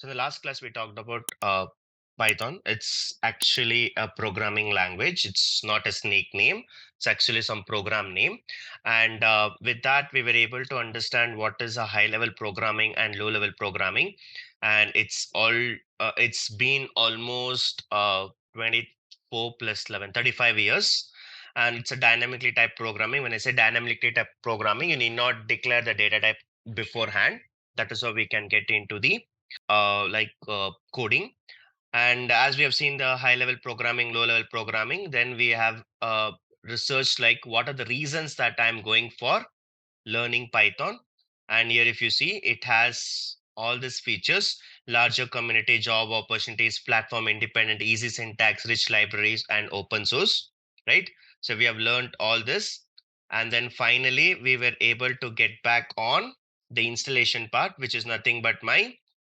the last class we talked about Python. It's actually a programming language. It's not a snake name. It's actually some program name. And with that, we were able to understand what is a high-level programming and low-level programming. And it's been almost 24 plus 11, 35 years. And it's a dynamically typed programming. When I say dynamically typed programming, you need not declare the data type beforehand. That is how we can get into the coding. And as we have seen the high level programming, low level programming, then we have researched like what are the reasons that I'm going for learning Python. And here, if you see, it has all these features: larger community, job opportunities, platform independent, easy syntax, rich libraries, and open source, right? So we have learned all this. And then finally, we were able to get back on the installation part, which is nothing but my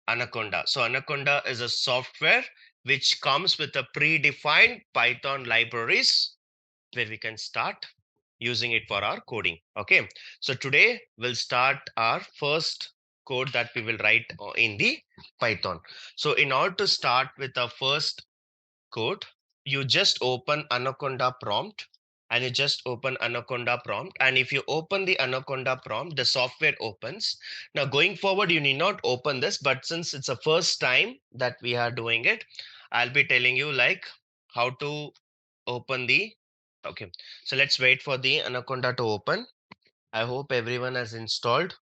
Anaconda. So Anaconda is a software which comes with a predefined Python libraries where we can start using it for our coding. Okay, so today we'll start our first code that we will write in the Python. So in order to start with our first code, you just open Anaconda prompt, and you just open Anaconda prompt. And if you open the Anaconda prompt, the software opens. Now going forward, you need not open this, but since it's the first time that we are doing it, I'll be telling you like how to open the. Okay, so let's wait for the Anaconda to open. I hope everyone has installed.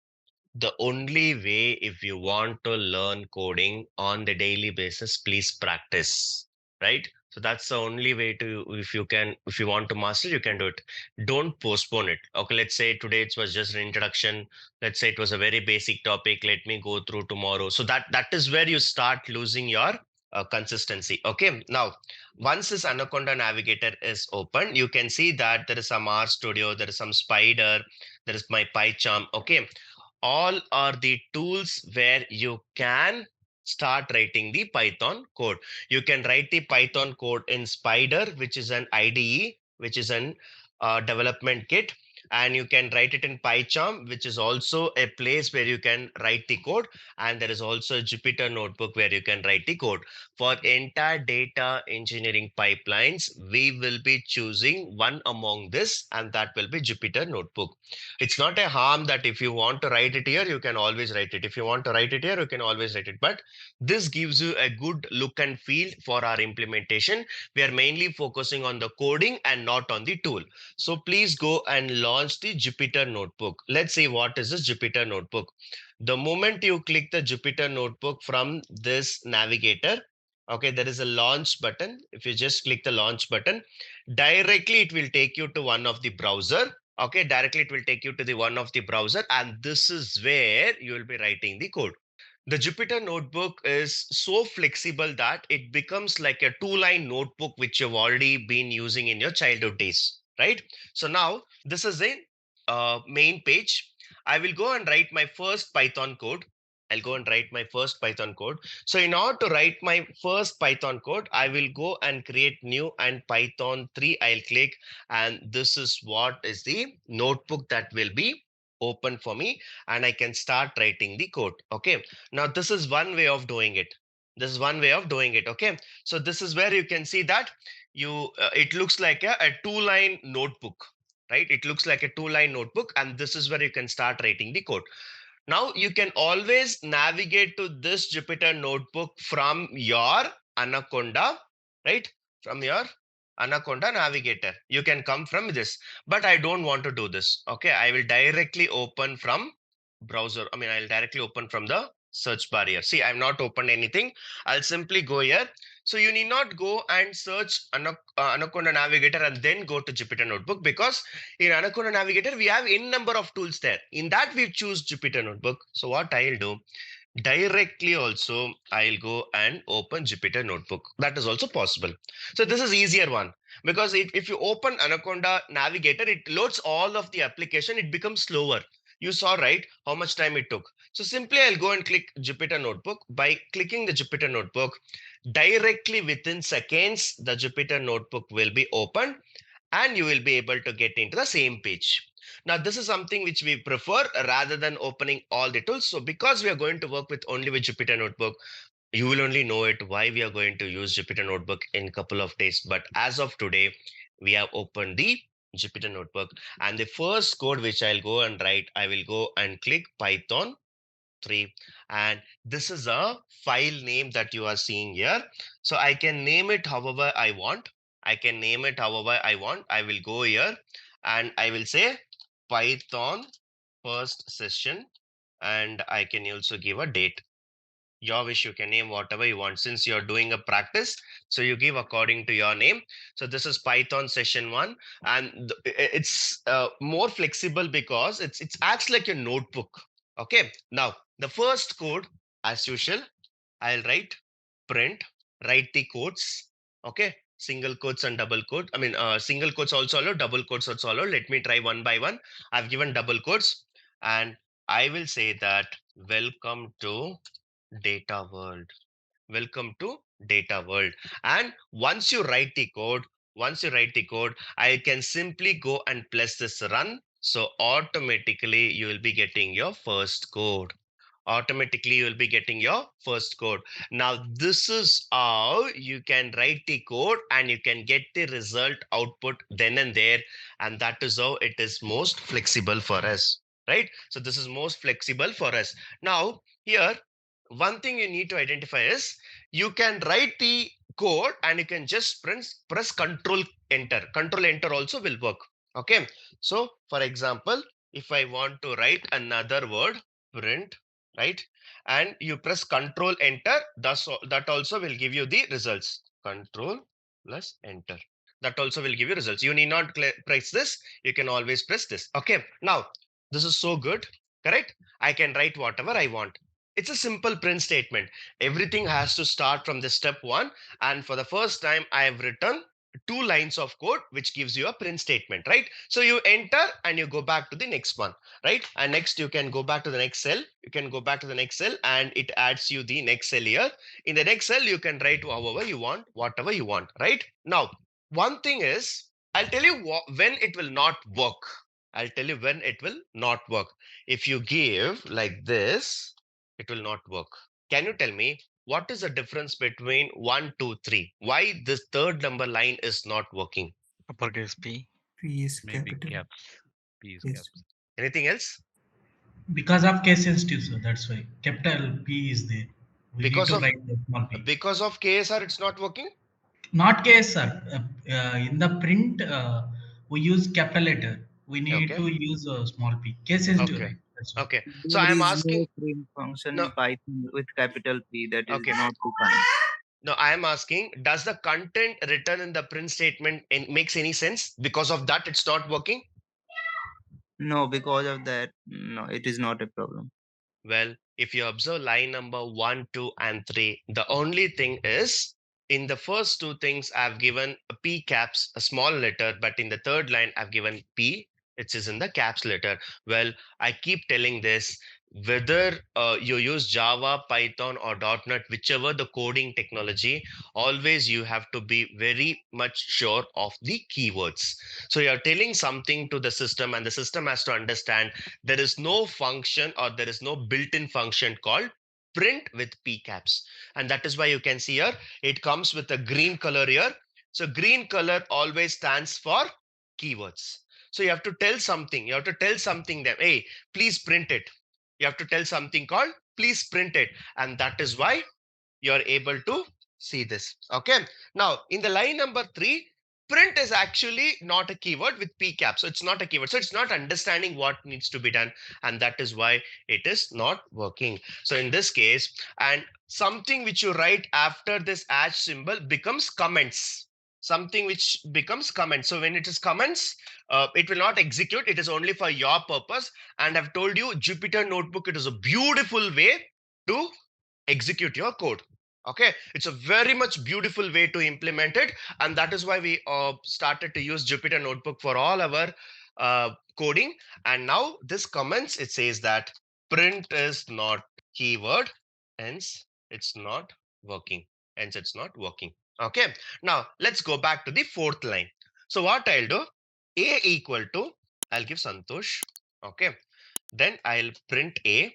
The only way, if you want to learn coding on the daily basis, please practice, right? So that's the only way to, if you want to master, you can do it. Don't postpone it. Okay, let's say today it was just an introduction. Let's say it was a very basic topic. Let me go through tomorrow. So that is where you start losing your consistency. Okay, now once this Anaconda Navigator is open, you can see that there is some R Studio, there is some Spider, there is my PyCharm. Okay, all are the tools where you can start writing the Python code. You can write the Python code in Spider, which is an IDE, which is an development kit. And you can write it in PyCharm, which is also a place where you can write the code. And there is also a Jupyter notebook where you can write the code. For entire data engineering pipelines, we will be choosing one among this, and that will be Jupyter notebook. It's not a harm that if you want to write it here, you can always write it. If you want to write it here, you can always write it. But this gives you a good look and feel for our implementation. We are mainly focusing on the coding and not on the tool. So please go and launch the Jupyter notebook. Let's see what is this Jupyter notebook. The moment you click the Jupyter notebook from this navigator, okay, there is a launch button. If you just click the launch button, directly it will take you to one of the browser. Okay, directly it will take you to the one of the browser, and this is where you will be writing the code. The Jupyter notebook is so flexible that it becomes like a two-line notebook which you've already been using in your childhood days, right? So now this is a main page. I will go and write my first Python code. I'll go and write my first Python code. So in order to write my first Python code, I will go and create new and Python 3. I'll click, and this is what is the notebook that will be open for me, and I can start writing the code. Okay. Now this is one way of doing it. This is one way of doing it. Okay. So this is where you can see that it looks like a two-line notebook, right? It looks like a two-line notebook, and this is where you can start writing the code. Now you can always navigate to this Jupyter notebook from your Anaconda, right? From your Anaconda navigator. You can come from this, but I don't want to do this. Okay, I will directly open from browser. I mean, I'll directly open from the search bar here. See, I've not opened anything. I'll simply go here. So you need not go and search Anaconda Navigator and then go to Jupyter Notebook, because in Anaconda Navigator, we have n number of tools there. In that, we choose Jupyter Notebook. So what I'll do, directly also, I'll go and open Jupyter Notebook. That is also possible. So this is easier one, because if you open Anaconda Navigator, it loads all of the application. It becomes slower. You saw, right, how much time it took. So simply I'll go and click Jupyter Notebook. By clicking the Jupyter Notebook, directly within seconds, the Jupyter Notebook will be opened, and you will be able to get into the same page. Now, this is something which we prefer rather than opening all the tools. So because we are going to work with only with Jupyter Notebook, You will only know it why we are going to use Jupyter Notebook in a couple of days. But as of today, we have opened the Jupyter Notebook, and the first code which I'll go and write, I will go and click Python 3, and this is a file name that you are seeing here. So I can name it however I want. I can name it however I want. I will go here and I will say Python first session, and I can also give a date. Your wish, you can name whatever you want since you're doing a practice, so you give according to your name. So this is Python session 1, and it's more flexible because it's acts like a notebook. Okay, now the first code, as usual, I'll write print, write the codes. Okay, single quotes and double quote. I mean, single quotes also allowed, double quotes also allowed. Let me try one by one. I've given double quotes, and I will say that welcome to data world. Welcome to data world. And once you write the code, I can simply go and press this run. So automatically you will be getting your first code. Automatically you will be getting your first code. Now this is how you can write the code and you can get the result output then and there, and that is how it is most flexible for us, right? So this is most flexible for us. Now here, one thing you need to identify is you can write the code and you can just press control enter also will work. Okay, so for example, if I want to write another word, print, right, and you press control enter, that also will give you the results. Control plus enter, that also will give you results. You need not press this, you can always press this. Okay, now this is so good, correct? I can write whatever I want. It's a simple print statement. Everything has to start from the step 1, and for the first time I have written 2 lines of code which gives you a print statement, right? So you enter and you go back to the next one, right? And next you can go back to the next cell. You can go back to the next cell and it adds you the next cell here. In the next cell you can write however you want, whatever you want, right? Now one thing is, I'll tell you when it will not work. I'll tell you when it will not work. If you give like this, it will not work. Can you tell me what is the difference between 1, 2, 3? Why this third number line is not working? Uppercase P. P is Maybe capital. caps. P is Yes. caps. Anything else? Because of case sensitive, so that's why capital P is there. We need Because to of write the small p. KSR, it's not working. Not case, sir. In the print, we use capital letter. We need Okay, to use small p. Case sensitive, okay, right? That's why. okay. So There I am is no asking. print function No, in Python with capital P that is okay. not defined. No, I am asking, does the content written in the print statement makes any sense? Because of that, it's not working. No, because of that, no, it is not a problem. Well, if you observe line number 1, 2, and 3, the only thing is in the first two things, I've given a P caps, a small letter, but in the third line, I've given P, which is in the caps letter. Well, I keep telling this, whether you use Java, Python, or .NET, whichever the coding technology, always you have to be very much sure of the keywords. So you're telling something to the system, and the system has to understand there is no function or there is no built-in function called print with pcaps, and that is why you can see here it comes with a green color here. So green color always stands for keywords. So you have to tell something, that hey, please print it. You have to tell something called please print it, and that is why you're able to see this. Okay, now in the line number 3, print is actually not a keyword with pcap, so it's not a keyword, so it's not understanding what needs to be done, and that is why it is not working. So in this case, and something which you write after this hash symbol becomes comments, something which becomes comments. So when it is comments, it will not execute, it is only for your purpose. And I've told you, Jupyter Notebook, it is a beautiful way to execute your code. Okay, it's a very much beautiful way to implement it, and that is why we started to use Jupyter Notebook for all our coding. And now this comments, it says that print is not keyword, hence it's not working, okay. Now let's go back to the fourth line. So what I'll do, a equal to, I'll give Santosh. Okay, then I'll print a,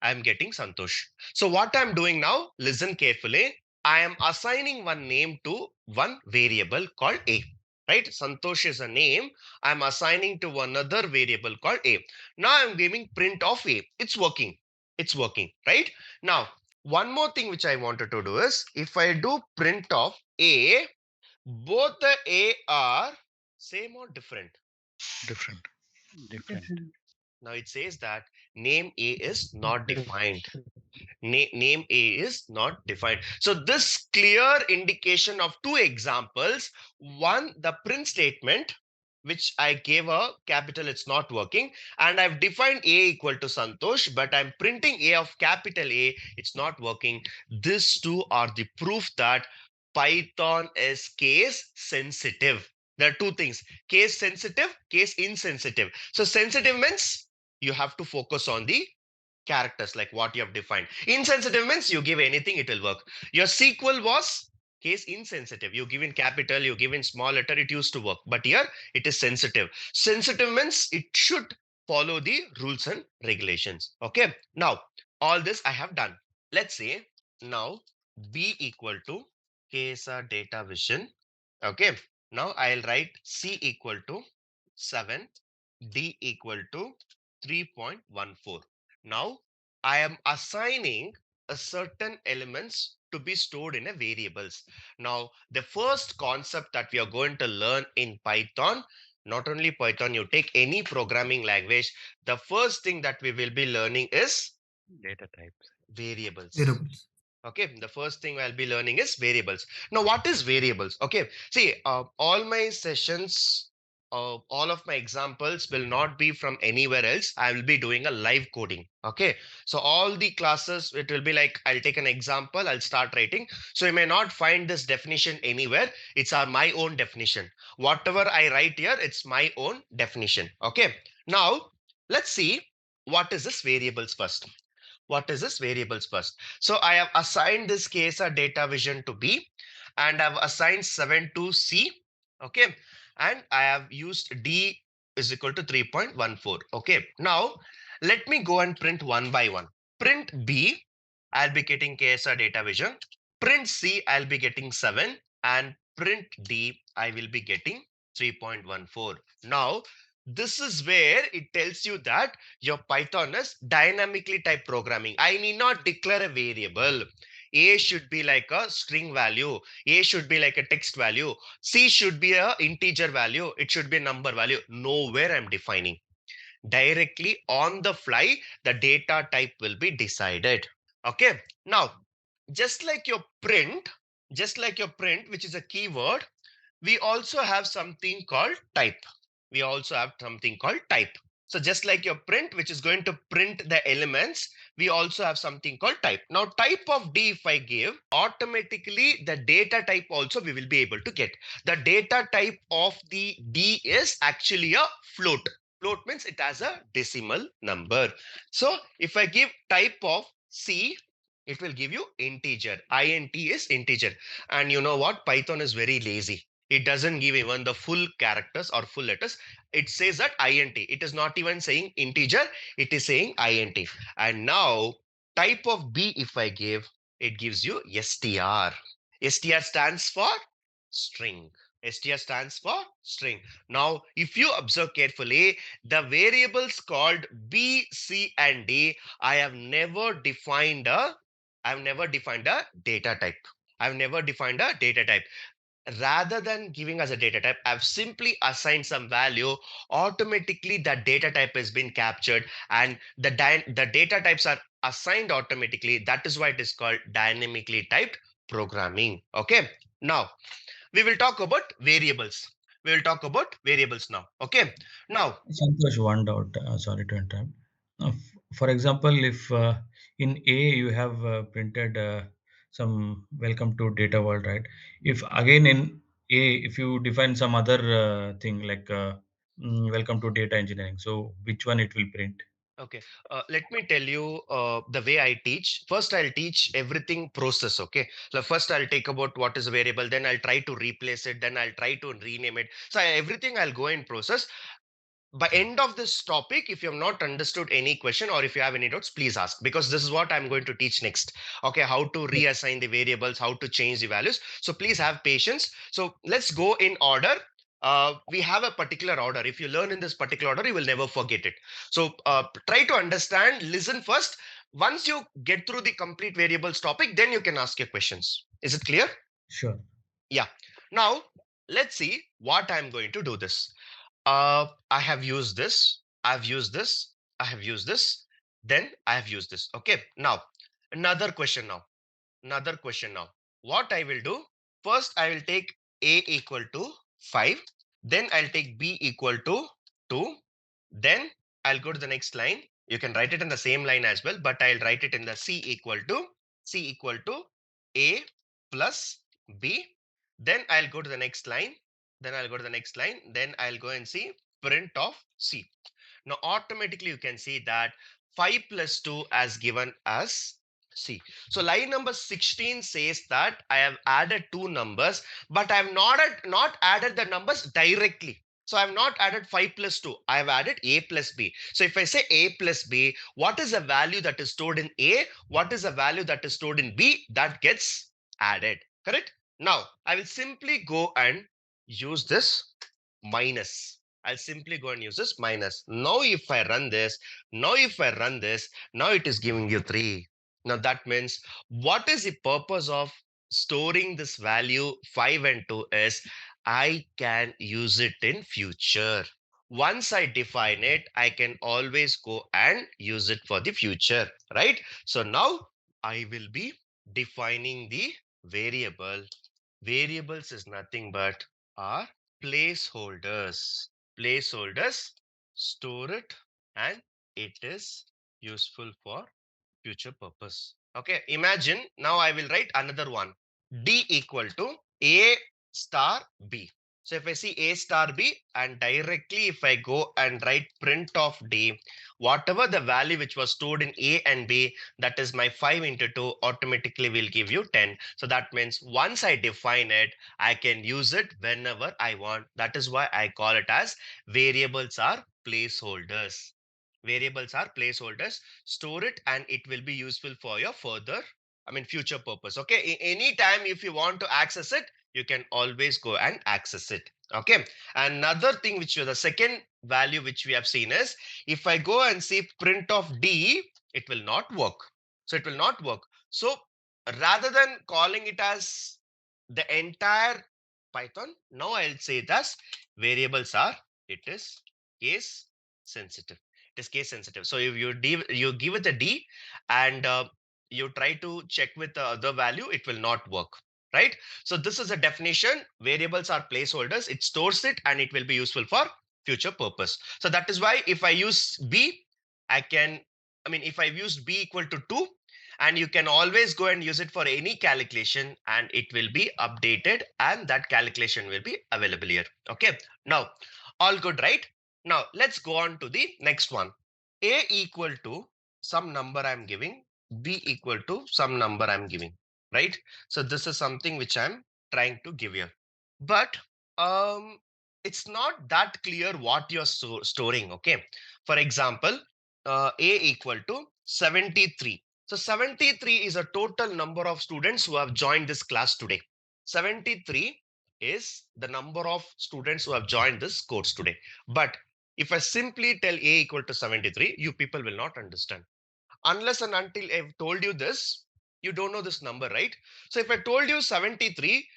I'm getting Santosh. So what I'm doing now, listen carefully. I am assigning one name to one variable called A. Right? Santosh is a name. I'm assigning to another variable called A. Now I'm giving print of A. It's working. It's working, right? Now, one more thing which I wanted to do is if I do print of A, both the A are same or different. Different. Different. Now it says that name A is not defined. Name A is not defined. So this clear indication of two examples. One, the print statement, which I gave a capital, it's not working. And I've defined A equal to Santosh, but I'm printing A of capital A, it's not working. These two are the proof that Python is case sensitive. There are two things, case sensitive, case insensitive. So sensitive means you have to focus on the characters like what you have defined. Insensitive means you give anything, it will work. Your SQL was case insensitive. You give in capital, you give in small letter, it used to work. But here it is sensitive. Sensitive means it should follow the rules and regulations. Okay. Now, all this I have done. Let's say now B equal to KSR Datavizon. Okay. Now I'll write C equal to 7, D equal to 3.14. Now I am assigning a certain elements to be stored in a variables. Now the first concept that we are going to learn in Python, not only Python, you take any programming language, the first thing that we will be learning is Data types. variables. Variables. Okay, the first thing I'll be learning is variables. Now what is variables? Okay, see, all my sessions, all of my examples will not be from anywhere else. I will be doing a live coding. Okay, so all the classes, it will be like I'll take an example, I'll start writing. So you may not find this definition anywhere. It's my own definition. Whatever I write here, it's my own definition. Okay, now let's see what is this variables first. What is this variables first? So I have assigned this KSR Datavizon to B, and I've assigned 7 to C. Okay. And I have used D is equal to 3.14. Okay. Now let me go and print one by one. Print B, I'll be getting KSR Datavizon. Print C, I'll be getting 7. And print D, I will be getting 3.14. Now, this is where it tells you that your Python is dynamically type programming. I need not declare a variable. A should be like a string value. A should be like a text value. C should be a integer value. It should be a number value. Nowhere I'm defining. Directly on the fly, the data type will be decided. Okay. Now, just like your print, which is a keyword, we also have something called type. We also have something called type. So just like your print, which is going to print the elements, we also have something called type. Now type of D, if I give, automatically the data type also we will be able to get. The data type of the D is actually a float. Float means it has a decimal number. So if I give type of C, it will give you integer. Int is integer. And you know what? Python is very lazy. It doesn't give even the full characters or full letters. It says that int. It is not even saying integer. It is saying int. And now type of B, if I give, it gives you str. Str stands for string. Str stands for string. Now, if you observe carefully, the variables called B, C, and D, I've never defined a data type. I've never defined a data type. Rather than giving us a data type, I've simply assigned some value. Automatically, that data type has been captured, and the data types are assigned automatically. That is why it is called dynamically typed programming. Okay. Now, we will talk about variables. We will talk about variables now. Okay. Now, Santosh, one doubt. Sorry to interrupt. For example, if in A you have printed some welcome to data world, right? If again in A, if you define some other thing like welcome to data engineering, so which one it will print? okay, let me tell you the way I teach. First, I'll teach everything process. Okay, so first I'll take about what is a variable, then I'll try to replace it, then I'll try to rename it. So everything I'll go in process. by end of this topic, if you have not understood any question or if you have any doubts, please ask, because this is what I'm going to teach next. Okay, how to reassign the variables, how to change the values. So please have patience. So let's go in order. We have a particular order. If you learn in this particular order, you will never forget it. So try to understand, listen first. Once you get through the complete variables topic, then you can ask your questions. Is it clear? Sure. Yeah. Now let's see what I'm going to do this. I have used this, I've used this, I have used this, then I have used this. Okay, now another question now. Another question now. What I will do, first I will take A equal to 5, then I'll take B equal to 2, then I'll go to the next line. You can write it in the same line as well, but I'll write it in the C equal to A plus B. Then I'll go to the next line. Then I'll go to the next line. Then I'll go and see print of C. Now automatically you can see that 5 plus 2 as given as C. So line number 16 says that I have added two numbers, but I have not added the numbers directly. So I have not added 5 plus 2. I have added A plus B. So if I say A plus B, what is the value that is stored in A? What is the value that is stored in B? That gets added. Correct? Now I will simply go and use this minus. I'll simply go and use this minus. Now if I run this, now it is giving you 3. Now that means, what is the purpose of storing this value 5 and 2 is I can use it in future. Once I define it, I can always go and use it for the future, right? So now I will be defining the variable. Variables is nothing but are placeholders. Placeholders, store it, and it is useful for future purpose. Okay, imagine now I will write another one. D equal to A star B. So if I see A star B and directly if I go and write print of D, whatever the value which was stored in A and B, that is my 5 into 2 automatically will give you 10. So that means once I define it, I can use it whenever I want. That is why I call it as variables are placeholders. Variables are placeholders. Store it and it will be useful for your further, future purpose. Okay, anytime if you want to access it, you can always go and access it. Okay, another thing which the second value which we have seen is, if I go and see print of D, it will not work. So it will not work. So rather than calling it as the entire Python, now I'll say that variables are, it is case sensitive. It is case sensitive. So if you give it a D and you try to check with the other value, it will not work, right? So this is a definition. Variables are placeholders. It stores it and it will be useful for future purpose. So that is why if I use B, I can, if I use B equal to 2, and you can always go and use it for any calculation and it will be updated and that calculation will be available here. Okay, now all good, right? Now let's go on to the next one. A equal to some number I'm giving, B equal to some number I'm giving, right? So this is something which I'm trying to give here, but um it's not that clear what you're storing. Okay, for example, A equal to 73. So 73 is a total number of students who have joined this class today. 73 is the number of students who have joined this course today. But if I simply tell A equal to 73, you people will not understand. Unless and until I've told you this, you don't know this number, right? So if I told you 73,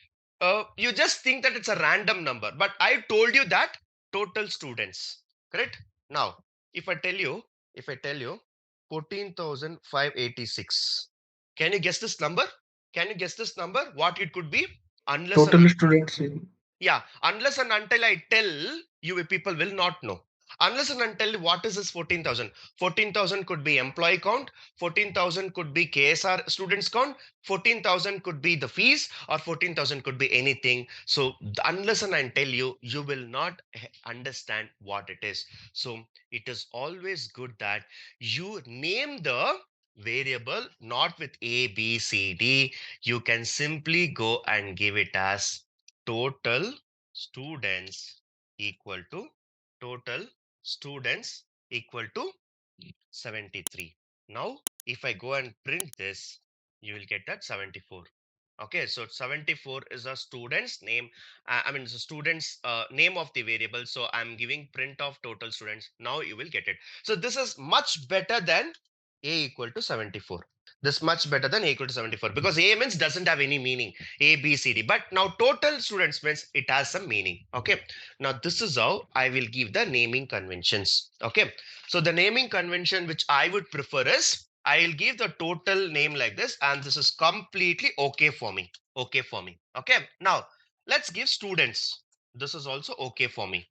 you just think that it's a random number. But I told you that total students, correct? Now, if I tell you, if I tell you 14,586, can you guess this number? Can you guess this number? What it could be? Unless and Total students in yeah, unless and until I tell you, people will not know. Unless and until what is this 14,000? 14,000 could be employee count, 14,000 could be KSR students count, 14,000 could be the fees, or 14,000 could be anything. So unless and until you will not understand what it is. So it is always good that you name the variable not with A, B, C, D. You can simply go and give it as total students equal to total students equal to 73. Now, if I go and print this, you will get that 74. Okay, so 74 is a student's name. I mean, it's a student's name of the variable. So I'm giving print of total students. Now you will get it. So this is much better than a equal to 74. This much better than a equal to 74 because a means doesn't have any meaning. A, B, C, D. But now total students means it has some meaning. Okay. Now this is how I will give the naming conventions. Okay. So the naming convention which I would prefer is I'll give the total name like this, and this is completely okay for me. Okay for me. Okay. Now let's give students. This is also okay for me.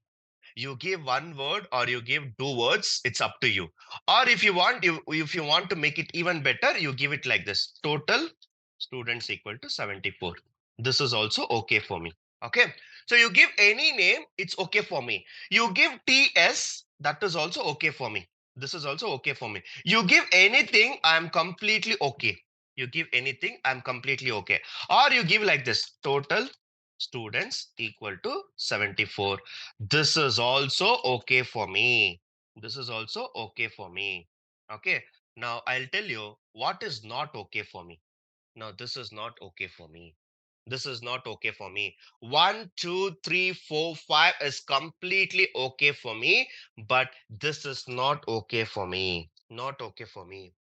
You give one word or you give two words, it's up to you. Or if you want to make it even better, you give it like this: total students equal to 74. This is also okay for me. Okay, so you give any name, it's okay for me. You give TS, that is also okay for me. This is also okay for me. You give anything, I'm completely okay. You give anything, I'm completely okay. Or you give like this: total students equal to 74. This is also okay for me. This is also okay for me. Okay. Now I'll tell you what is not okay for me. Now this is not okay for me. This is not okay for me. 1, 2, 3, 4, 5 is completely okay for me, but this is not okay for me. Not okay for me.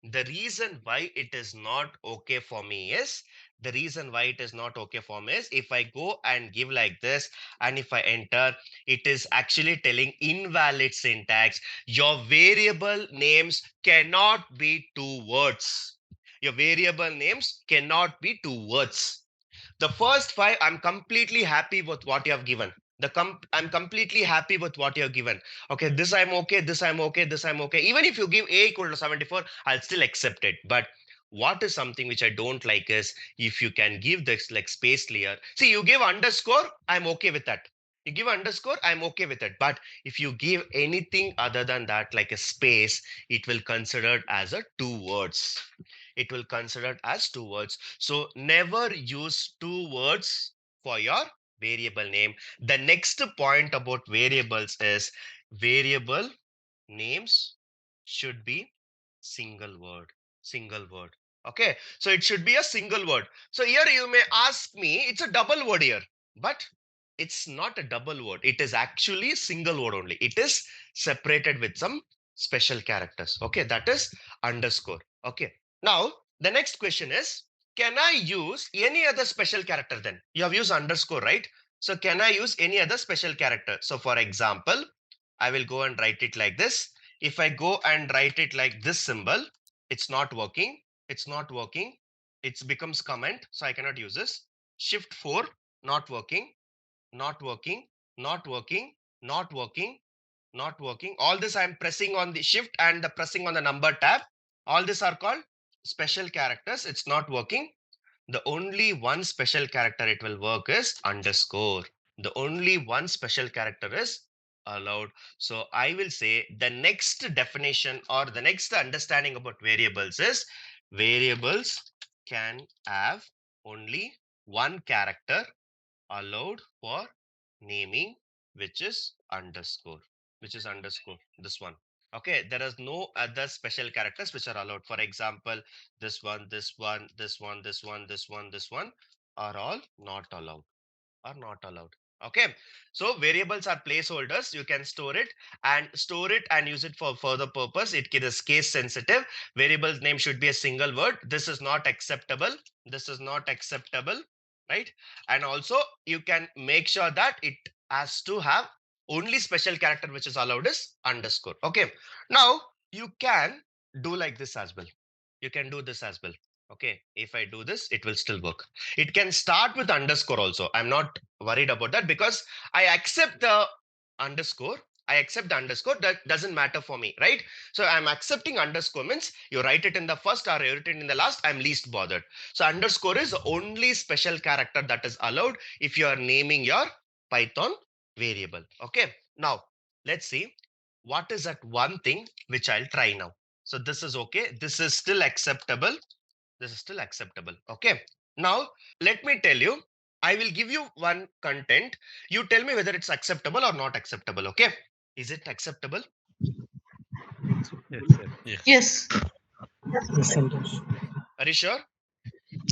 The reason why it is not okay for me is the reason why it is not okay for me is if I go and give like this and if I enter, it is actually telling invalid syntax. Your variable names cannot be two words. Your variable names cannot be two words. The first five, I'm completely happy with what you have given. I'm completely happy with what you have given. Okay, this I'm okay, this I'm okay, this I'm okay. Even if you give a equal to 74, I'll still accept it. But what is something which I don't like is if you can give this like space layer. See, you give underscore, I'm okay with that. You give underscore, I'm okay with it. But if you give anything other than that, like a space, it will consider it as a two words. It will consider it as two words. So never use two words for your variable name. The next point about variables is variable names should be single word. Single word. Okay. So it should be a single word. So here you may ask me, it's a double word here, but it's not a double word. It is actually single word only. It is separated with some special characters. Okay. That is underscore. Okay. Now, the next question is, can I use any other special character then? You have used underscore, right? So can I use any other special character? So for example, I will go and write it like this. If I go and write it like this symbol, it's not working. It's not working. It becomes comment. So I cannot use this. Shift 4, not working, not working, not working, not working, not working. All this I'm pressing on the shift and the pressing on the number tab. All these are called special characters. It's not working. The only one special character it will work is underscore. The only one special character is allowed. So I will say the next definition or the next understanding about variables is variables can have only one character allowed for naming, which is underscore, this one. Okay, there is no other special characters which are allowed. For example, this one, this one, this one, this one, this one, this one are all not allowed, are not allowed. Okay, so variables are placeholders. You can store it and use it for further purpose. It is case sensitive. Variable's name should be a single word. This is not acceptable. This is not acceptable, right? And also you can make sure that it has to have only special character which is allowed is underscore. Okay, now you can do like this as well. You can do this as well. Okay, if I do this, it will still work. It can start with underscore also. I'm not worried about that because I accept the underscore. I accept the underscore. That doesn't matter for me, right? So I'm accepting underscore means you write it in the first or you write it in the last. I'm least bothered. So underscore is the only special character that is allowed if you are naming your Python variable. Okay. Now let's see what is that one thing which I'll try now. So this is okay. This is still acceptable. This is still acceptable. Okay. Now, let me tell you, I will give you one content. You tell me whether it's acceptable or not acceptable. Okay. Is it acceptable? Yes, yes. Yes. Yes, Santosh. Are you sure?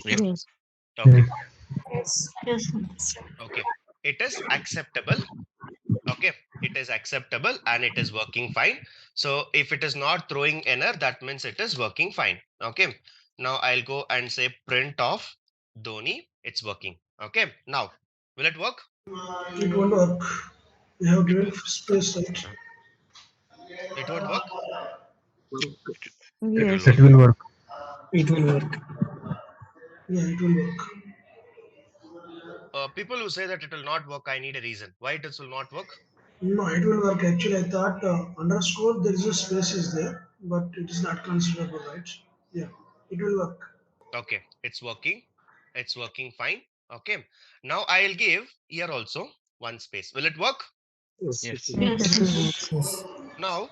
Yep. Yes. Okay. Yes. Yes. Okay. It is acceptable. Okay. It is acceptable and it is working fine. So if it is not throwing error, that means it is working fine. Okay. Now I'll go and say print off Dhoni. It's working. Okay. Now, will it work? It won't work. We have It given will. space, right? It won't work. It will Yes. work. It will work. It will work. Yeah, it will work. People who say that it will not work, I need a reason. Why it will not work? No, it will work. Actually, I thought underscore there is a space is there, but it is not considerable, right? Yeah, it will work. Okay, it's working. It's working fine. Okay. Now I'll give here also one space. Will it work? Yes, it Yes. will work. Yes. Yes, It it will work. works. Yes. Now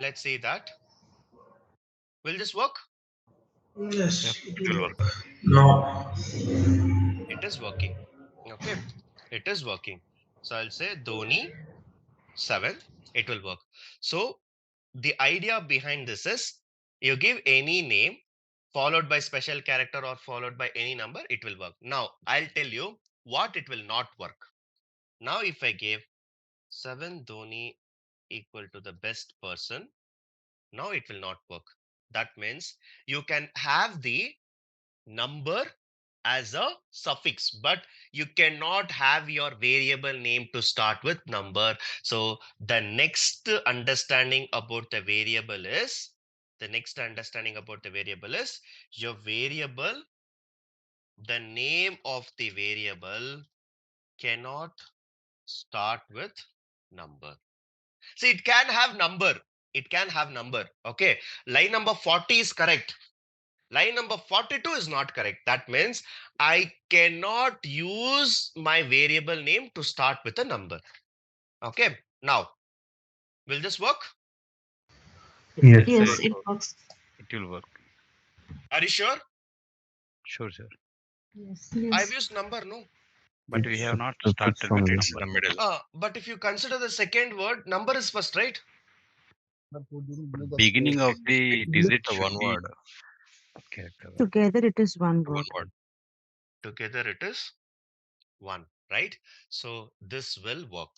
let's see that. Will this work? Yep. Yes, it It will will work. work. No. It is working. Okay. It is working. So I'll say Dhoni 7. It will work. So the idea behind this is you give any name followed by special character or followed by any number, it will work. Now I'll tell you what it will not work. Now if I give 7 Dhoni equal to the best person, now it will not work. That means you can have the number as a suffix, but you cannot have your variable name to start with number. So the next understanding about the variable is your variable, the name of the variable cannot start with number. See, it can have number. It can have number. Okay. Line number 40 is correct. Line number 42 is not correct. That means I cannot use my variable name to start with a number. Okay. Now, will this work? Yes. Yes. Yes. It works. It will work. Are you sure? Sure, sir. Yes. I've Yes. used number, no. But we It's have not suffix started with only. number. But if you consider the second word, number is first, right? Beginning of the digit should be character. Together it is one word. Together it is one, right? So this will work.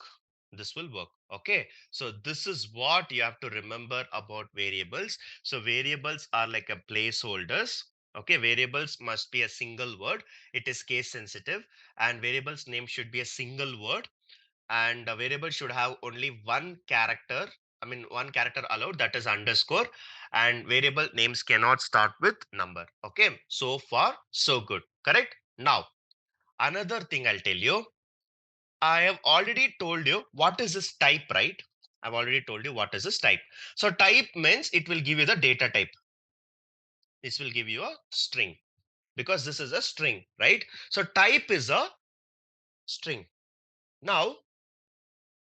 This will work. Okay. So this is what you have to remember about variables. So variables are like a placeholders. Okay. Variables must be a single word. It is case sensitive, and variables name should be a single word, and a variable should have only one character. I mean, one character allowed, that is underscore, and variable names cannot start with number. Okay. So far, so good. Correct. Now, another thing I'll tell you, I have already told you what is this type, right? I've already told you what is this type. So type means it will give you the data type. This will give you a string because this is a string, right? So type is a string. Now,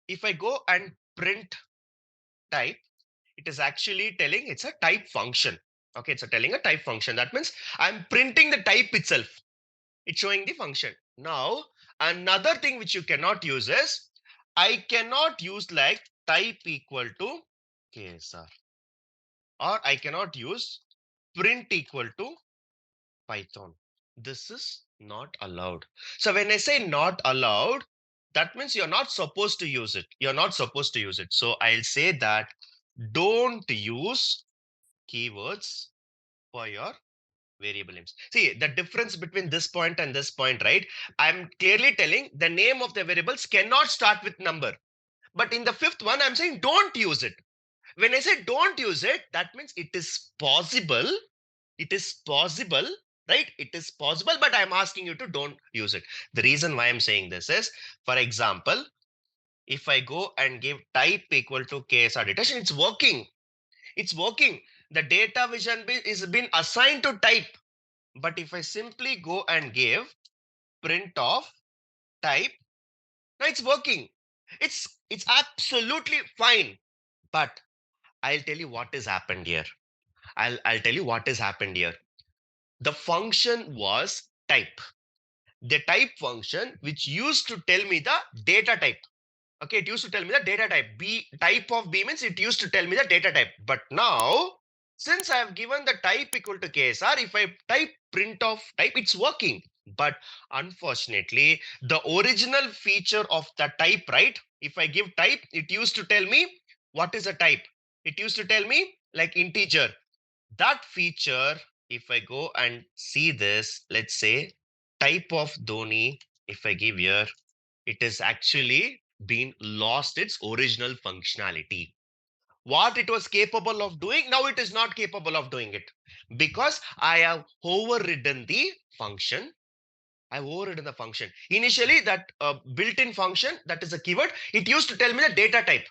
if I go and print type, it is actually telling it's a type function. Okay, it's telling a type function. That means I'm printing the type itself. It's showing the function. Now, another thing which you cannot use is, I cannot use like type equal to KSR, or I cannot use print equal to Python. This is not allowed. So when I say not allowed, that means you're not supposed to use it. You're not supposed to use it. So I'll say that don't use keywords for your variable names. See the difference between this point and this point, right? I'm clearly telling the name of the variables cannot start with number. But in the fifth one, I'm saying don't use it. When I say don't use it, that means it is possible. It is possible, right? It is possible, but I'm asking you to don't use it. The reason why I'm saying this is, for example, if I go and give type equal to KSR detection, it's working. It's working. The data vision is been assigned to type. But if I simply go and give print of type, now it's working. It's absolutely fine. But I'll tell you what has happened here. I'll tell you what has happened here. The function was type. The type function which used to tell me the data type. Okay, it used to tell me the data type. B type of B means it used to tell me the data type. But now, since I have given the type equal to KSR, if I type print of type, it's working. But unfortunately, the original feature of the type, right? If I give type, it used to tell me what is a type. It used to tell me like integer. That feature, if I go and see this, let's say type of Dhoni, if I give here, it is actually been lost its original functionality. What it was capable of doing, now it is not capable of doing it because I have overridden the function. I've overridden the function. Initially, that built-in function, that is a keyword, it used to tell me the data type.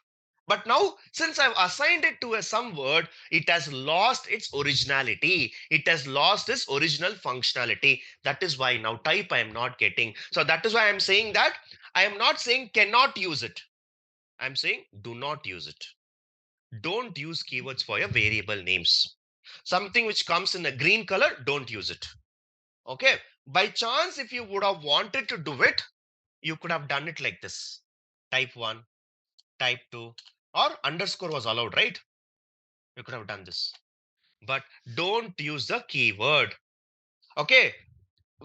But now, since I've assigned it to a some word, it has lost its originality. It has lost its original functionality. That is why now type I am not getting. So that is why I'm saying that I am not saying cannot use it. I'm saying do not use it. Don't use keywords for your variable names. Something which comes in a green color, don't use it. Okay. By chance, if you would have wanted to do it, you could have done it like this. Type 1, type 2, or underscore was allowed, right? You could have done this. But don't use the keyword. Okay.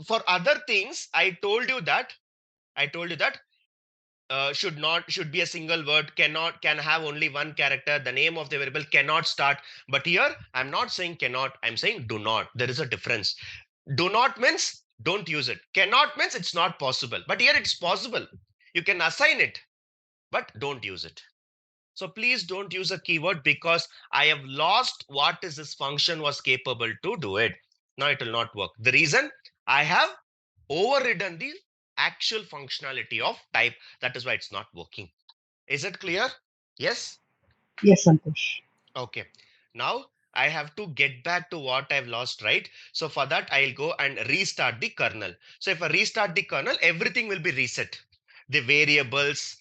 For other things, I told you that should be a single word, can have only one character, the name of the variable cannot start. But here I'm not saying cannot, I'm saying do not. There is a difference. Do not means don't use it. Cannot means it's not possible. But here it's possible. You can assign it, but don't use it. So please don't use a keyword because I have lost what is this function was capable to do it. Now it will not work. The reason I have overridden the actual functionality of type. That is why it's not working. Is it clear? Yes? Yes, Santosh. Okay. Now I have to get back to what I've lost, right? So for that, I'll go and restart the kernel. So if I restart the kernel, everything will be reset. The variables,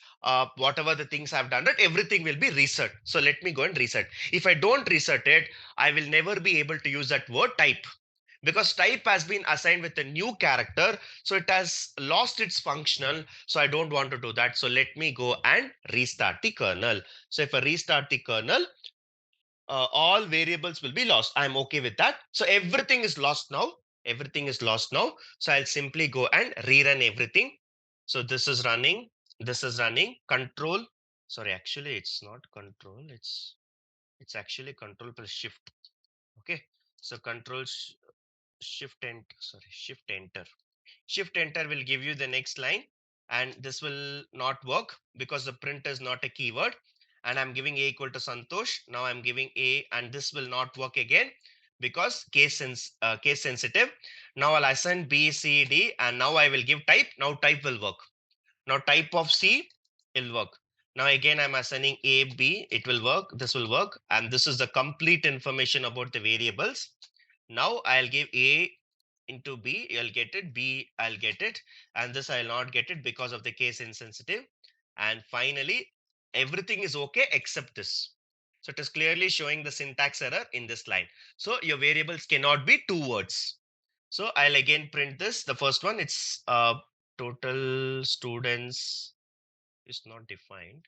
whatever the things I've done, right, everything will be reset. So let me go and reset. If I don't reset it, I will never be able to use that word type because type has been assigned with a new character. So it has lost its functional. So I don't want to do that. So let me go and restart the kernel. So if I restart the kernel, all variables will be lost. I'm okay with that. So everything is lost now. Everything is lost now. So I'll simply go and rerun everything. So this is running. This is running. Control. Sorry, actually it's not control. It's actually control plus shift. Okay. So control shift enter. Sorry, shift enter. Shift enter will give you the next line, and this will not work because the print is not a keyword. And I'm giving a equal to Santosh. Now I'm giving a, and this will not work again because case sensitive. Now I'll assign B, C, D, and now I will give type. Now type will work. Now type of C will work. Now again I'm assigning A, B. It will work. This will work, and this is the complete information about the variables. Now I'll give A into B, you'll get it, B, I'll get it, and this I'll not get it because of the case insensitive. And finally, everything is okay except this. So it is clearly showing the syntax error in this line. So your variables cannot be two words. So I'll again print this. The first one, it's total students is not defined.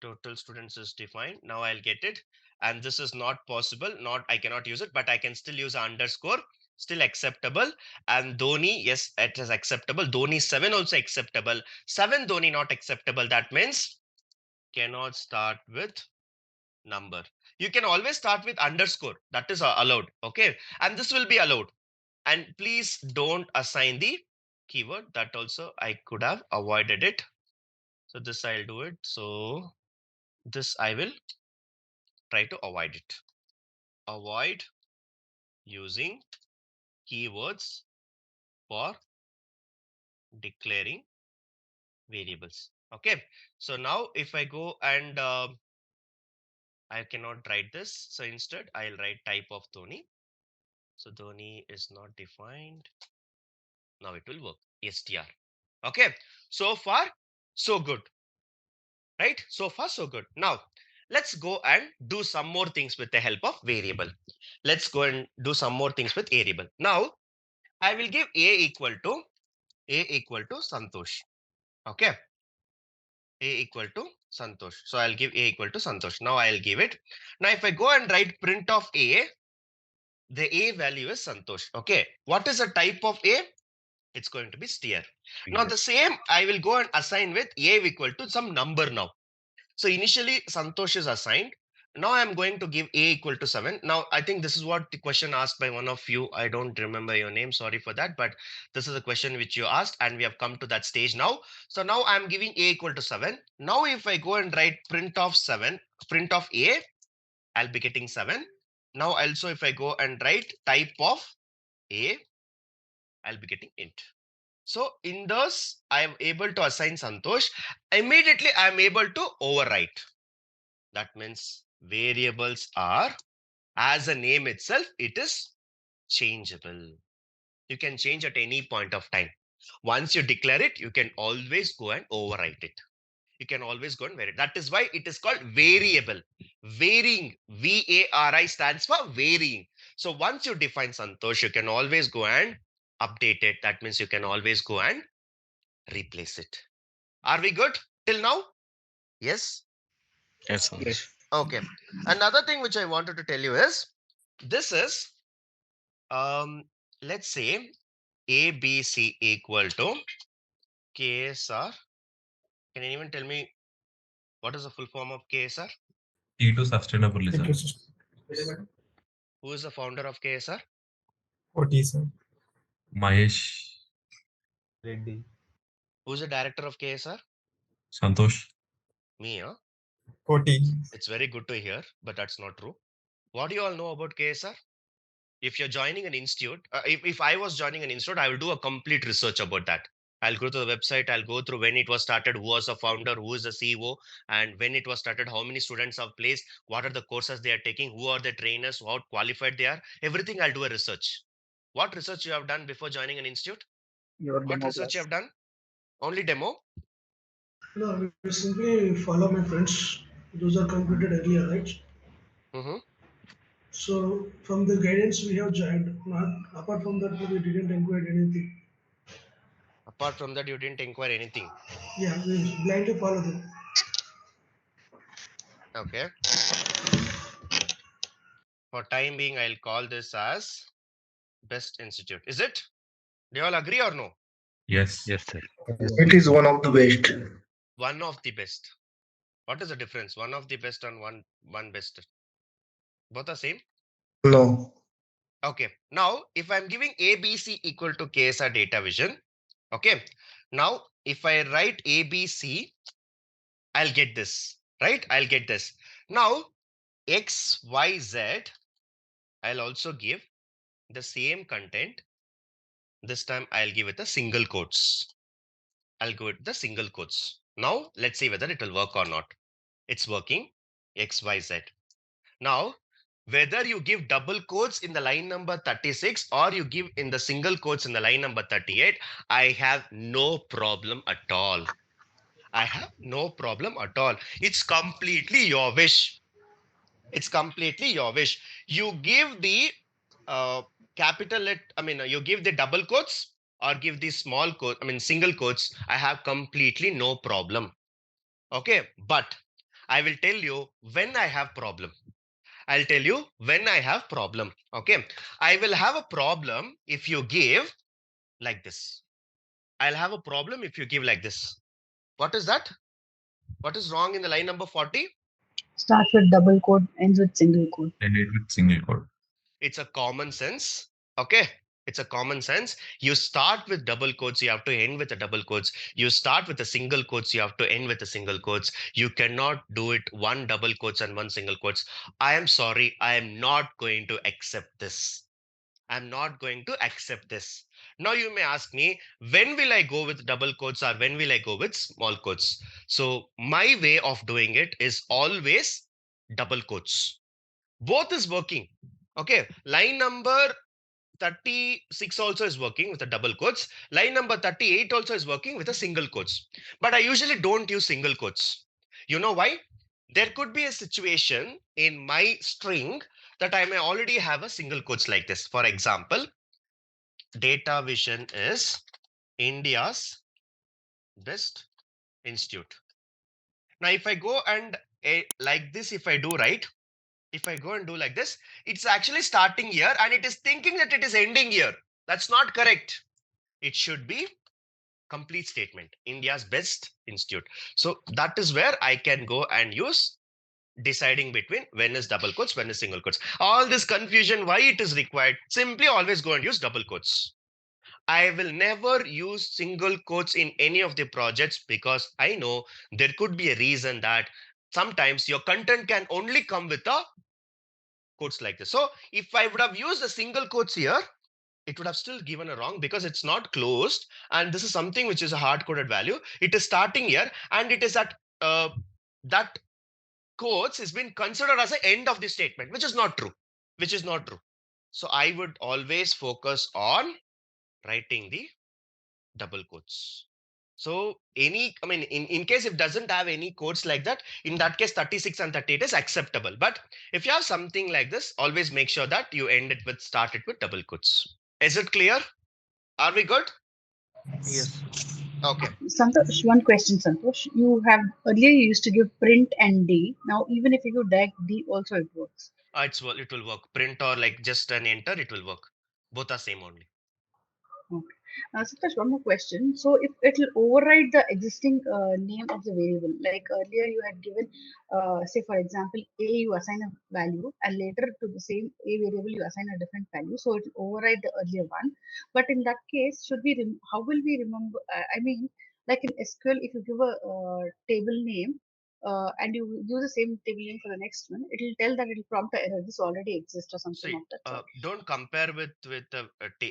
Total students is defined. Now I'll get it. And this is not possible. I cannot use it, but I can still use underscore, still acceptable. And Dhoni, yes, it is acceptable. Dhoni 7 also acceptable. 7 Dhoni not acceptable. That means cannot start with number. You can always start with underscore. That is allowed. Okay. And this will be allowed. And please don't assign the keyword. That also I could have avoided it. So this I'll do it. So this I will try to avoid it. Avoid using keywords for declaring variables. Okay. So now if I go and I cannot write this. So instead I'll write type of Dhoni. So Dhoni is not defined. Now it will work. STR. Okay. So far, so good. Right? So far, so good. Now let's go and do some more things with the help of variable. Let's go and do some more things with variable. Now I will give a equal to Santosh. Okay. A equal to Santosh. So I'll give A equal to Santosh. Now I'll give it. Now if I go and write print of A, the A value is Santosh. Okay. What is the type of A? It's going to be steer. Now the same I will go and assign with A equal to some number now. So initially Santosh is assigned. Now I'm going to give A equal to 7. Now I think this is what the question asked by one of you. I don't remember your name. Sorry for that. But this is a question which you asked and we have come to that stage now. So now I'm giving A equal to 7. Now if I go and write print of 7, print of A, I'll be getting 7. Now also if I go and write type of A, I'll be getting int. So in this, I am able to assign Santosh. Immediately, I am able to overwrite. That means variables are, as a name itself, it is changeable. You can change at any point of time. Once you declare it, you can always go and overwrite it. You can always go and vary it. That is why it is called variable. Varying, VARI stands for varying. So once you define Santosh, you can always go and update it. That means you can always go and replace it. Are we good till now? Yes. Yes, sir. Yes. Okay. Another thing which I wanted to tell you is this is let's say ABC equal to KSR. Can anyone tell me what is the full form of KSR? Key to sustainabilism. Interest. Who is the founder of KSR? What is sir? Mahesh Reddy. Who is the director of KSR? Santosh. Me, huh? 40. It's very good to hear, but that's not true. What do you all know about KSR? If you're joining an institute, if I was joining an institute, I will do a complete research about that. I'll go to the website, I'll go through when it was started, who was the founder, who is the CEO, and when it was started, how many students have placed, what are the courses they are taking, who are the trainers, how qualified they are. Everything I'll do a research. What research you have done before joining an institute? Your What demo research you class. have done? Only demo? No, we simply follow my friends. Those are completed earlier, right? Mm-hmm. So from the guidance we have joined. Not apart from that, we didn't inquire anything. Apart from that, you didn't inquire anything. Yeah, we blindly follow them. Okay. For time being, I'll call this as best institute. Is it? Do you all agree or no? Yes. Yes, sir. It is one of the best. One of the best. What is the difference? One of the best and one best. Both are same. No. Okay. Now, if I'm giving ABC equal to KSR Datavizon, okay. Now, if I write ABC, I'll get this, right? I'll get this. Now, X, Y, Z, I'll also give the same content. This time I'll give it a single quotes. I'll go with the single quotes. Now, let's see whether it will work or not. It's working. X, Y, Z. Now, whether you give double quotes in the line number 36 or you give in the single quotes in the line number 38, I have no problem at all. I have no problem at all. It's completely your wish. It's completely your wish. You give the capital let, I mean, you give the double quotes or give the small quote, I mean, single quotes. I have completely no problem. Okay. But I will tell you when I have problem. I'll tell you when I have problem. Okay. I will have a problem if you give like this. I'll have a problem if you give like this. What is that? What is wrong in the line number 40? Starts with double quote, ends with single quote. And it with single quote. It's a common sense. Okay. It's a common sense. You start with double quotes, you have to end with a double quotes. You start with a single quotes, you have to end with a single quotes. You cannot do it one double quotes and one single quotes. I am sorry. I am not going to accept this. I'm not going to accept this. Now you may ask me, when will I go with double quotes or when will I go with small quotes? So my way of doing it is always double quotes. Both is working. Okay. Line number 36 also is working with a double quotes. Line number 38 also is working with a single quotes. But I usually don't use single quotes. You know why? There could be a situation in my string that I may already have a single quotes like this. For example, Datavision is India's best institute. Now, if I go and like this, if I do right, if I go and do like this, it's actually starting here and it is thinking that it is ending here. That's not correct. It should be complete statement, India's best institute. So that is where I can go and use deciding between when is double quotes, when is single quotes. All this confusion, why it is required, simply always go and use double quotes. I will never use single quotes in any of the projects because I know there could be a reason that sometimes your content can only come with a quotes like this. So if I would have used a single quotes here, it would have still given a wrong because it's not closed. And this is something which is a hard coded value. It is starting here and it is at that quotes is been considered as the end of the statement, which is not true, which is not true. So I would always focus on writing the double quotes. So in case if doesn't have any quotes like that, in that case 36 and 38 is acceptable. But if you have something like this, always make sure that you start it with double quotes. Is it clear? Are we good? Yes. Okay. Santosh, one question, Santosh. You have earlier you used to give print and D. Now, even if you do direct D, also it works. It will work. Print or like just an enter, it will work. Both are same only. Okay. Santosh, one more question. So, if it will override the existing name of the variable, like earlier you had given, say for example, A, you assign a value, and later to the same A variable you assign a different value, so it will override the earlier one. But in that case, how will we remember? I mean, like in SQL, if you give a table name. And you use the same table name for the next one, it will tell that it will prompt a error. This already exists or something See, of that sort. don't compare with a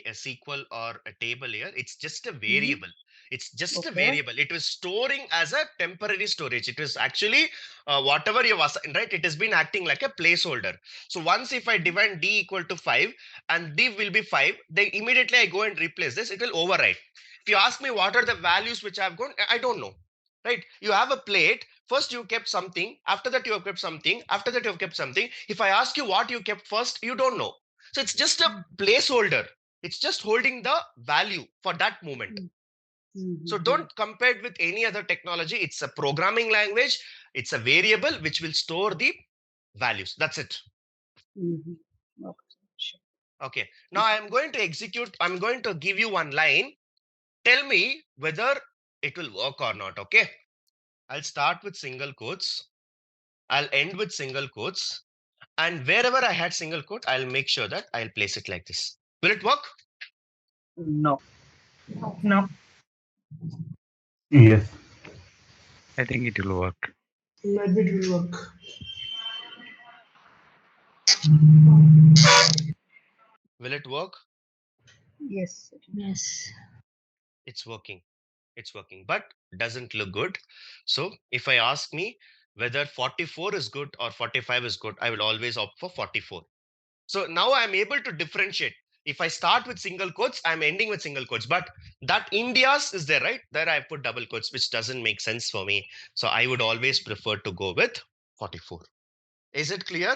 SQL or a table here. It's just a Hmm. variable. It's just a Okay. variable. It was storing as a temporary storage. It is actually whatever you assigned, right? It has been acting like a placeholder. So once if I define D equal to 5 and D will be 5, then immediately I go and replace this. It will overwrite. If you ask me what are the values which I've gone, I don't know. Right? You have a plate. First you kept something. After that you have kept something. After that you have kept something. If I ask you what you kept first, you don't know. So it's just a placeholder. It's just holding the value for that moment. So Mm-hmm. don't compare it with any other technology. It's a programming language. It's a variable which will store the values. That's it. Mm-hmm. Okay, sure. Okay. Now I'm going to execute. I'm going to give you one line. Tell me whether it will work or not. Okay. I'll start with single quotes. I'll end with single quotes. And wherever I had single quote, I'll make sure that I'll place it like this. Will it work? No. No. Yes. I think it will work. Maybe it will work. Will it work? Yes. Yes. It's working. It's working, but doesn't look good. So if I ask me whether 44 is good or 45 is good, I will always opt for 44. So now I'm able to differentiate. If I start with single quotes, I'm ending with single quotes. But that India's is there, right? There I put double quotes, which doesn't make sense for me. So I would always prefer to go with 44. Is it clear?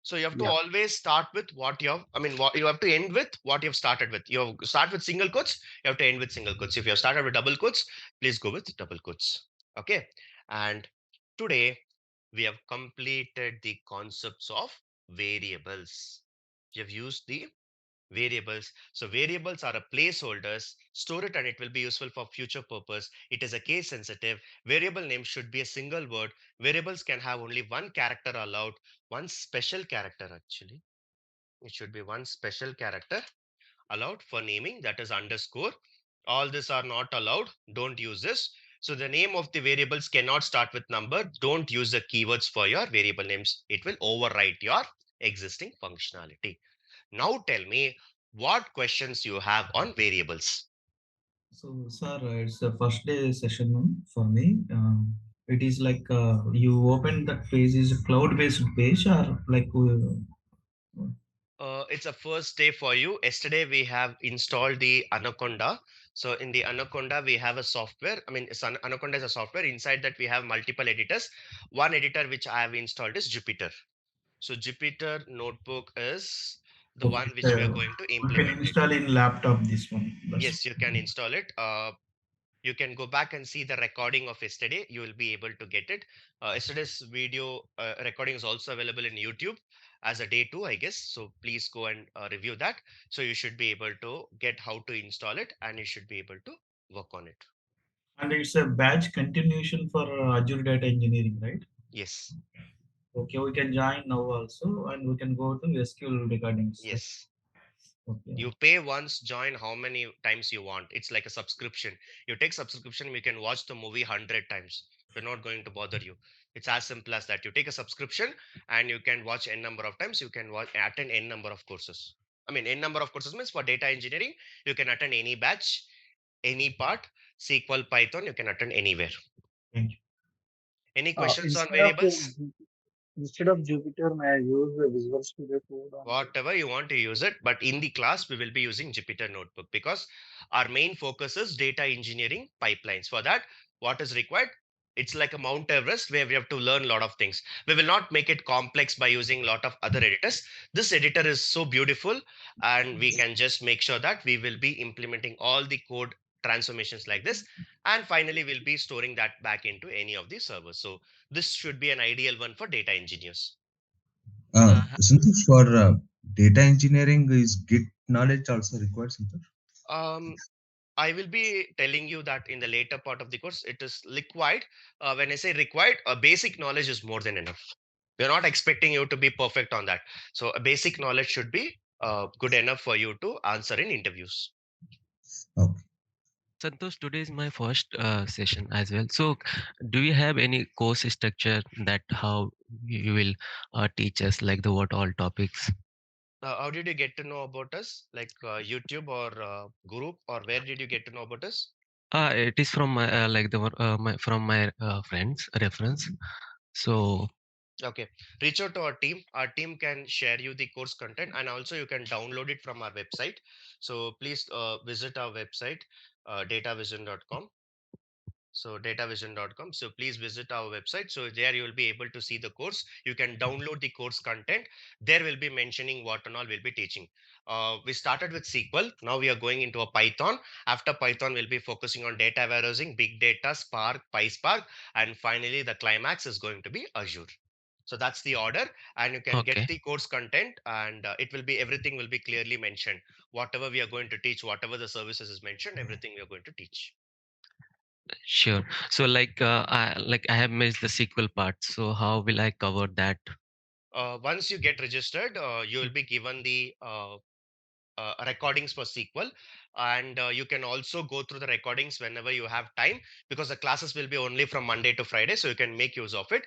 So you have to Yeah. always start with what you have. What you have to end with what you've started with. You have start with single quotes. You have to end with single quotes. If you have started with double quotes, please go with double quotes. Okay. And today we have completed the concepts of variables. We have used the variables. So variables are a placeholders. Store it and it will be useful for future purpose. It is a case sensitive. Variable name should be a single word. Variables can have only one character allowed, one special character actually. It should be one special character allowed for naming, that is underscore. All these are not allowed. Don't use this. So the name of the variables cannot start with number. Don't use the keywords for your variable names. It will overwrite your existing functionality. Now tell me what questions you have on variables. So, sir, it's the first day session for me. It is like you open that page is a cloud-based page or like It's a first day for you. Yesterday we have installed the Anaconda. So in the Anaconda we have a software. Anaconda is a software. Inside that we have multiple editors. One editor which I have installed is Jupyter. So Jupyter Notebook is the okay, one which we are going to you can implement it. install in laptop this one. That's Yes, you can install it. You can go back and see the recording of yesterday. You will be able to get it. Yesterday's video recording is also available in YouTube as a day 2, I guess. So please go and review that. So you should be able to get how to install it, and you should be able to work on it. And it's a batch continuation for Azure Data Engineering, right? Yes. Okay, we can join now also, and we can go to SQL recordings. Yes. Okay. You pay once, join how many times you want. It's like a subscription. You take subscription, you can watch the movie 100 times. We're not going to bother you. It's as simple as that. You take a subscription and you can watch n number of times. You can attend n number of courses. I mean, n number of courses means for data engineering, you can attend any batch, any part, SQL, Python, you can attend anywhere. Thank you. Any questions on Instead of variables? instead of Jupyter, may I use the Visual Studio Code on the Whatever you want to use it, but in the class we will be using Jupyter Notebook because our main focus is data engineering pipelines. For that, what is required? It's like a Mount Everest where we have to learn a lot of things. We will not make it complex by using a lot of other editors. This editor is so beautiful, and we can just make sure that we will be implementing all the code transformations like this, and finally we'll be storing that back into any of the servers. So this should be an ideal one for data engineers. Santosh, for data engineering, is Git knowledge also required, Santosh? um I will be telling you that in the later part of the course. It is required. When I say required, a basic knowledge is more than enough. We're not expecting you to be perfect on that. So a basic knowledge should be good enough for you to answer in interviews. Okay. Santosh, today is my first session as well. So, do you have any course structure that how you will teach us, like the what all topics? How did you get to know about us? Like YouTube or group, or where did you get to know about us? It is from my like the from my friends reference. So, Okay, reach out to our team. Our team can share you the course content, and also you can download it from our website. So please visit our website, datavision.com. So datavision.com. So please visit our website. So there you will be able to see the course. You can download the course content. There will be mentioning what and all we'll be teaching. We started with SQL. Now we are going into a Python. After Python, we'll be focusing on data warehousing, big data, Spark, PySpark, and finally the climax is going to be Azure. So that's the order, and you can get okay, the course content, and it will be, everything will be clearly mentioned. Whatever we are going to teach, whatever the services is mentioned, everything we are going to teach. sure. So, I have missed the sequel part. So, how will I cover that? Once you get registered, you will be given the recordings for SQL, and you can also go through the recordings whenever you have time, because the classes will be only from Monday to Friday, so you can make use of it.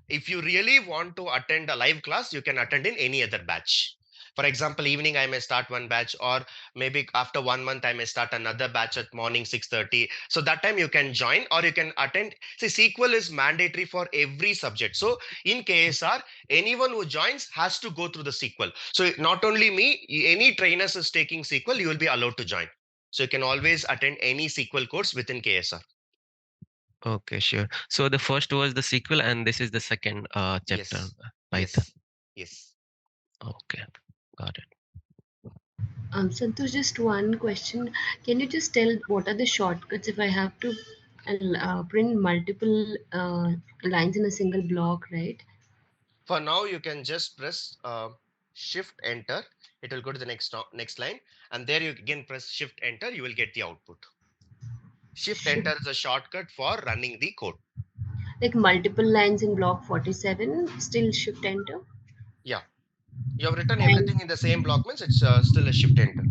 If you really want to attend a live class, you can attend in any other batch. For example, evening I may start one batch, or maybe after 1 month I may start another batch at morning 6:30. So that time you can join, or you can attend. See, SQL is mandatory for every subject. So in KSR, anyone who joins has to go through the SQL. So not only me, any trainers is taking SQL, you will be allowed to join. So you can always attend any SQL course within KSR. Okay, sure. So the first was the sequel, and this is the second chapter, Yes. Python. Yes. Yes. Okay, got it. Santosh, just one question. Can you just tell what are the shortcuts if I have to print multiple lines in a single block, right? For now, you can just press Shift Enter. It will go to the next line, and there you again press Shift Enter. You will get the output. Shift Shift, Enter is a shortcut for running the code. like multiple lines in block 47, still shift enter. Yeah, you have written And everything in the same block, means it's still a Shift Enter.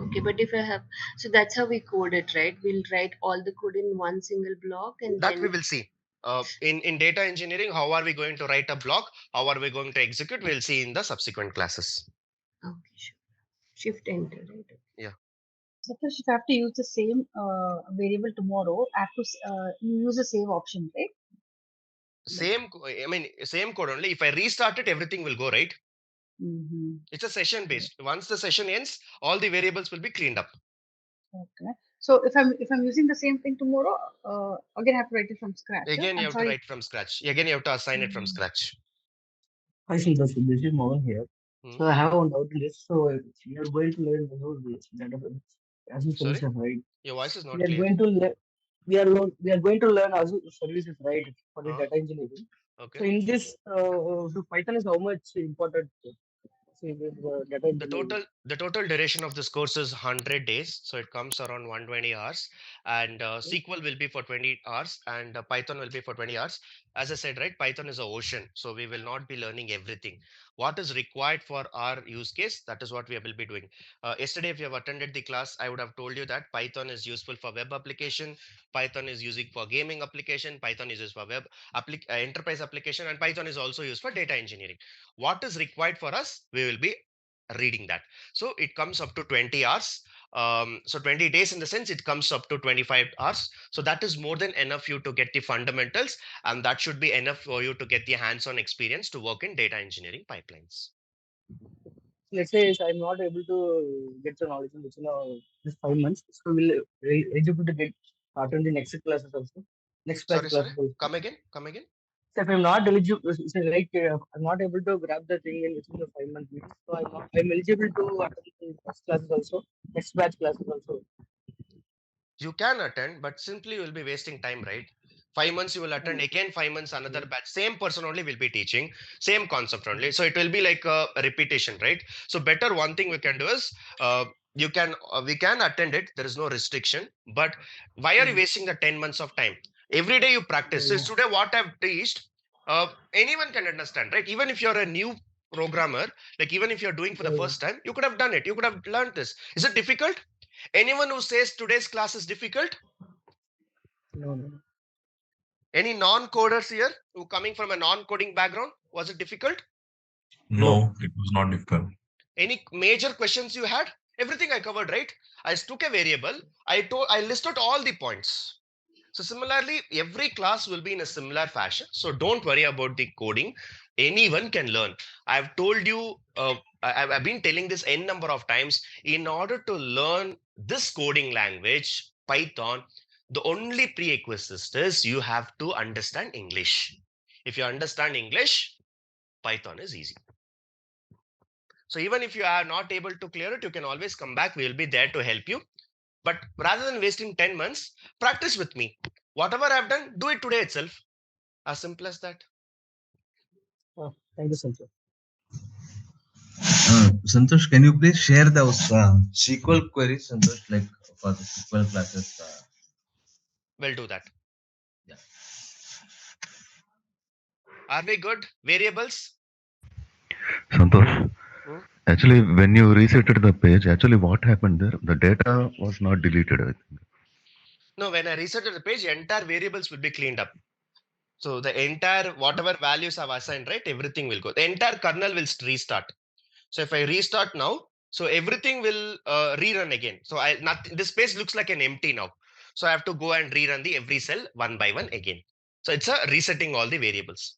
okay, but if I have, so that's how we code it, right? We'll write all the code in one single block and That we then will see. In data engineering, how are we going to write a block? How are we going to execute? We'll see in the subsequent classes. okay, sure. Shift enter, right? Yeah. Suppose if I have to use the same variable tomorrow, I have to you use the save option, right? Like, I mean, same code only. If I restart it, everything will go right. mm-hmm. It's a session based. Once the session ends, all the variables will be cleaned up. Okay. So if I'm using the same thing tomorrow, again I have to write it from scratch. Huh? Again, you I'm have to sorry. write from scratch. Again, you have to assign it from Mm, scratch. Hi, Santosh. This is Mohan here. Hmm. So I have one doubt in this. So you're going to learn Azure database. as you Sorry, services, right? your voice is We not are clear. going to we are going to learn Azure services, right, for the Uh, data engineering. So okay. in this, the Python is how much important? See, this data the engineering. total the total duration of this course is 100 days, so it comes around 120 hours. And SQL will be for 20 hours, and Python will be for 20 hours. As I said, right, Python is a ocean, so we will not be learning everything. What is required for our use case, that is what we will be doing. Yesterday, if you have attended the class, I would have told you that Python is useful for web application, Python is using for gaming application, Python is used for enterprise application, and Python is also used for data engineering. What is required for us, we will be reading that. So it comes up to 20 hours. So 20 days, in the sense it comes up to 25 hours. So that is more than enough you to get the fundamentals, and that should be enough for you to get the hands-on experience to work in data engineering pipelines. Let's say if I'm not able to get the knowledge in within this 5 months, so will eligible to get attend the next classes also, next batch Sorry, classes also. come again. So if I'm not eligible, so like I'm not able to grab the thing in within the 5 months, so I'm eligible to attend the next classes also, next batch classes also. You can attend, but simply you will be wasting time, right? 5 months you will attend again, 5 months another batch, same person only will be teaching, same concept only, so it will be like a repetition, right? So better, one thing we can do is, you can we can attend it, there is no restriction. But why are you wasting the 10 months of time? Every day you practice. So today what I've teached, anyone can understand, right? Even if you're a new programmer, like even if you're doing for the first time, you could have done it, you could have learned this. Is it difficult? Anyone who says today's class is difficult? No, no. Any non-coders here who coming from a non-coding background? Was it difficult? No. No, it was not difficult. Any major questions you had? Everything I covered, right? I took a variable. I listed all the points. So similarly, every class will be in a similar fashion. So don't worry about the coding. Anyone can learn. I've told you, I've been telling this n number of times. In order to learn this coding language, Python, the only prerequisite is you have to understand English. If you understand English, Python is easy. So even if you are not able to clear it, you can always come back. We will be there to help you. But rather than wasting 10 months, practice with me. Whatever I've done, do it today itself. As simple as that. Thank you, Sanjay. Santosh, can you please share those SQL queries, Santosh, like for the SQL classes? We'll do that. Yeah. Are we good? Variables? Santosh, Hmm? actually, when you resetted the page, actually, what happened there? The data was not deleted, I think. No, when I reset the page, entire variables will be cleaned up. So the entire, whatever values I've assigned, right, everything will go. The entire kernel will restart. So if I restart now, so everything will rerun again. So this page looks like an empty now. So I have to go and rerun the every cell one by one again. So it's a resetting all the variables.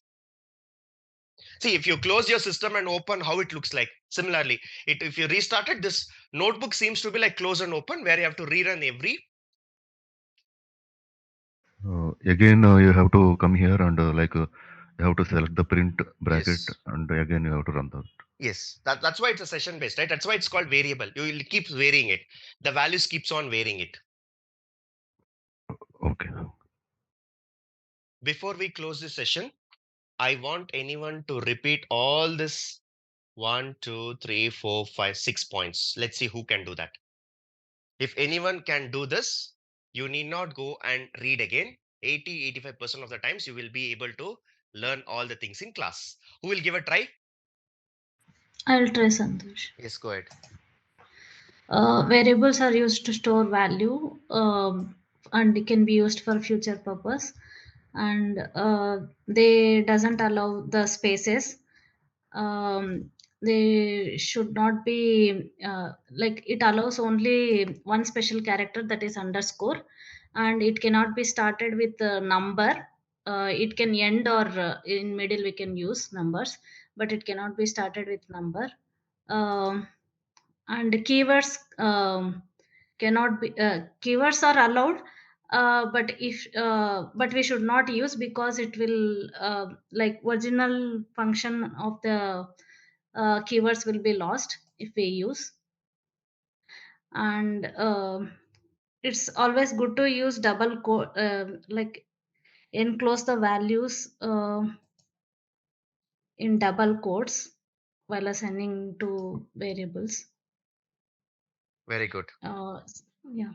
See, if you close your system and open, how it looks like. Similarly, if you restart it, this notebook seems to be like close and open, where you have to rerun every. Again, you have to come here and you have to select the print bracket, Yes. and again you have to run that. Yes, that's why it's a session based, right? That's why it's called variable. You will keep varying it. The values keeps on varying it. Okay. Before we close this session, I want anyone to repeat all this 1, 2, 3, 4, 5, 6 points. Let's see who can do that. If anyone can do this, you need not go and read again. 80-85% of the times you will be able to learn all the things in class. Who will give a try? I'll try, Santosh. Yes, go ahead. Variables are used to store value, and it can be used for future purpose, and they doesn't allow the spaces. They should not be like, it allows only one special character, that is underscore, and it cannot be started with a number. It can end, or in middle we can use numbers, but it cannot be started with number. um, and keywords cannot be keywords are allowed, but we should not use, because it will like original function of the keywords will be lost if we use. and it's always good to use double quote, like enclose the values in double quotes while assigning to variables. Very good. Yeah,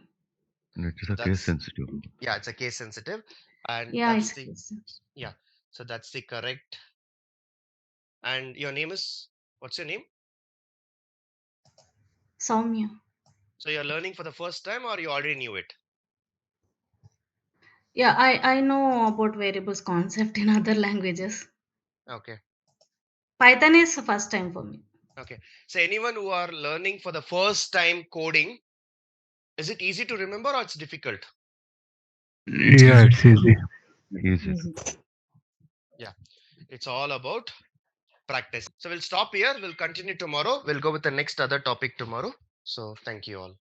And it is So a case that's, sensitive. yeah, it's a case sensitive, and yeah, that's it's the, case. yeah. So that's the correct. And your name is, what's your name? Soumya. So you're learning for the first time, or you already knew it? Yeah, I know about variables concept in other languages. Okay. Python is the first time for me. Okay. So anyone who are learning for the first time coding, is it easy to remember or it's difficult? Yeah, it's easy. Easy. Yeah, it's all about practice. So we'll stop here. We'll continue tomorrow. We'll go with the next other topic tomorrow. So thank you all.